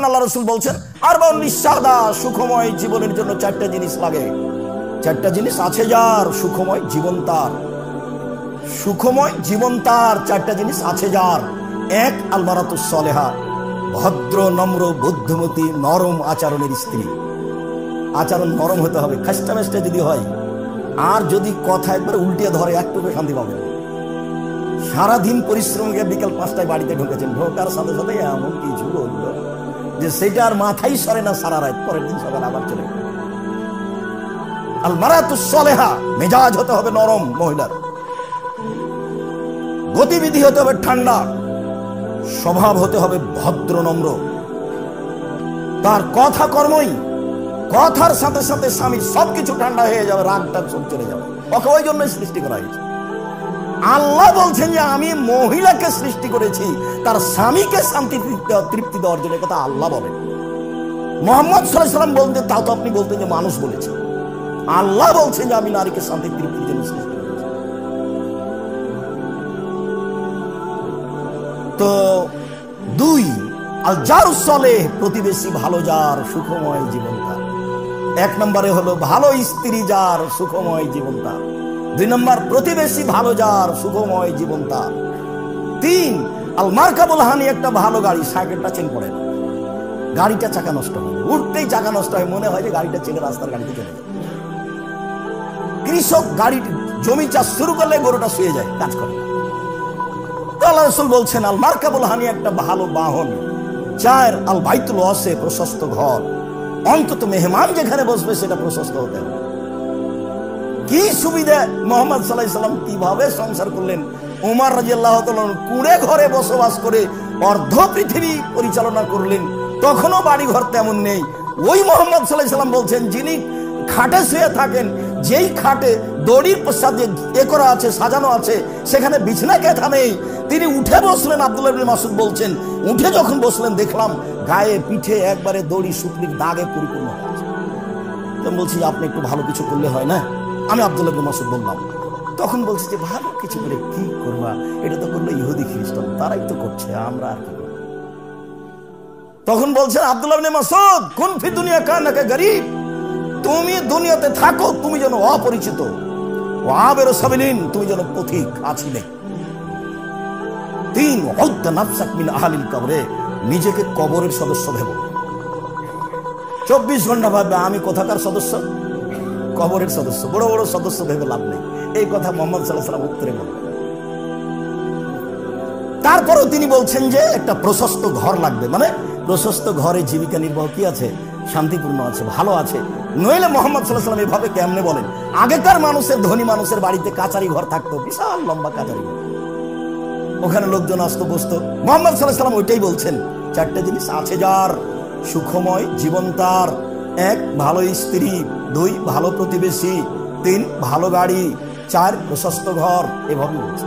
আল্লাহ রাসূল বলছেন আরবাউন লিসাদা, সুখময় জীবনের জন্য চারটা জিনিস লাগে। চারটা জিনিস আছে যার, সুখময় জীবন তার। সুখময় জীবন তার চারটা জিনিস আছে যার। এক, আল মারাতুস সালেহা, ভদ্র নম্র বুদ্ধিমতী নরম আচরণের স্ত্রী। আচরণ নরম হতে হবে, খাস্টা মেস্টা যদি হয়, আর যদি কথা একবার উল্টিয়ে ধরে একটুকু শান্তি পাবেন। সারাদিন পরিশ্রম গিয়ে বিকেল 5টায় বাড়িতে ঢুকেছেন, ঢোকার সাথে সাথে এমন কিছু বললো যে সেটা আর মাথায় সরে না সারা রাত, পরের দিন সকালে আবার চলে। আল মারাতুস সালেহা, মেজাজ হতে হবে নরম মহিলার, গতিবিধি হতে হবে ঠান্ডা, স্বভাব হতে হবে ভদ্র নম্র। তার কথা কর্মই, কথার সাথে সাথে স্বামী সবকিছু ঠান্ডা হয়ে যাবে, রাগটা সব চলে যাবে। ওকে ওই জন্যই সৃষ্টি করা হয়েছে। আল্লাহ বলছেন যে আমি মহিলাকে সৃষ্টি করেছি তার স্বামীকে শান্তি তৃপ্তি দেওয়ার জন্য, কথা আল্লাহ বলেন। মুহাম্মদ সাল্লাল্লাহু আলাইহি ওয়াসাল্লাম বলতেন, তাও তো আপনি বলতেন যে মানুষ বলেছে। আল্লাহ বলছেন যে আমি নারীকে শান্তি তৃপ্তির জন্য সৃষ্টি করেছি। তো দুই, আল জারুস সালেহ, প্রতিবেশী ভালো যার, সুখময় জীবন তার। এক নম্বরে হলো ভালো স্ত্রী যার, সুখময় জীবন তার। দুই নম্বর, প্রতিবেশী ভালো যার, সুখময় জীবন তার। তিন, আল মারকাবুল হানি, একটা ভালো গাড়ি, সাইকেলটা চেন পড়ে না, গাড়িটা চাকা নষ্ট হয়, উঠতেই চাকা নষ্ট হয়, মনে হয় যে গাড়িটা চেনে রাস্তার গাড়িতে চলে যায়। কৃষক গাড়ি জমি চাষ শুরু করলে গরুটা শুয়ে যায়, কাজ করে। আল্লাহ রাসূল বলছেন আল মারকাবুল হানি, একটা ভালো বাহন। চার, আল বাইতুল ওয়াসি, প্রশস্ত ঘর, অন্তত মেহমান যেখানে বসবে সেটা প্রশস্ত হতে হবে। কি সুবিধা! মুহাম্মদ সাল্লাল্লাহু আলাইহি ওয়াসাল্লাম কিভাবে সংসার করলেন। ওমর রাদিয়াল্লাহু তাআলা কুঁড়ে ঘরে বসবাস করে অর্ধ পৃথিবী পরিচালনা করলেন, তখনও বাড়ি ঘর তেমন নেই। ওই মুহাম্মদ সাল্লাল্লাহু আলাইহি ওয়াসাল্লাম বলছেন, যিনি খাটে শুয়ে থাকেন, যেই খাটে দড়ির সাথে এ করা আছে, সাজানো আছে, সেখানে বিছানা কেথা নেই, তিনি উঠে বসলেন। আব্দুল্লাহ ইবনে মাসউদ বলছেন, উঠে যখন বসলেন দেখলাম গায়ে পিঠে একবারে দড়ি শুকনির দাগে পরিপূর্ণ হয়ে আছে। বলছি আপনি একটু ভালো কিছু করলে হয় না? আমি আব্দুল্লাহ ইবনে মাসউদ বললাম। তখন বলছি যে ভালো কিছু করে কি করবা, এটা তো করলো ইহুদি খ্রিস্টান, তারাই তো করছে, আমরা আর কি করব। তখন বলছেন আব্দুল্লাহ ইবনে মাসউদ, কুন ফি দুনিয়া কানাকা গরীব, তুমি দুনিয়াতে থাকো তুমি যেন অপরিচিত, ওয়াবের সাবিলিন, তুমি যেন পথিক আছি নেই। তিন, উদ্দা নাফসাক মিন আহলিল কবরে, নিজেকে কবরের সদস্য ভেবো। 24 ঘন্টা ভাববে আমি কোথাকার সদস্য, কবরের সদস্য। বড় বড় সদস্য ভেবে লাভ নেই। এই কথা মুহাম্মদ সাল্লাল্লাহু আলাইহি ওয়াসাল্লাম উত্তরে বলেন। তারপরেও তিনি বলছেন যে একটা প্রশস্ত ঘর লাগবে, মানে প্রশস্ত ঘরে জীবিকা নির্বাহ কি আছে, শান্তিপূর্ণ আছে, ভালো আছে। নইলে মুহাম্মদ সাল্লাল্লাহু আলাইহি ওয়াসাল্লাম এভাবে কেমনে বলেন? আগেকার মানুষের, ধনী মানুষের বাড়িতে কাচারি ঘর থাকতো, বিশাল লম্বা কাচারি ঘর, ওখানে লোকজন আসতো বসতো। মুহাম্মদ সাল্লাল্লাহু আলাইহি ওয়াসাল্লাম ওইটাই বলছেন, চারটে জিনিস আছে যার, সুখময় জীবন তার। এক, ভালো স্ত্রী। দুই, ভালো প্রতিবেশী। তিন, ভালো গাড়ি। চার, প্রশস্ত ঘর। এভাবেই বলছে।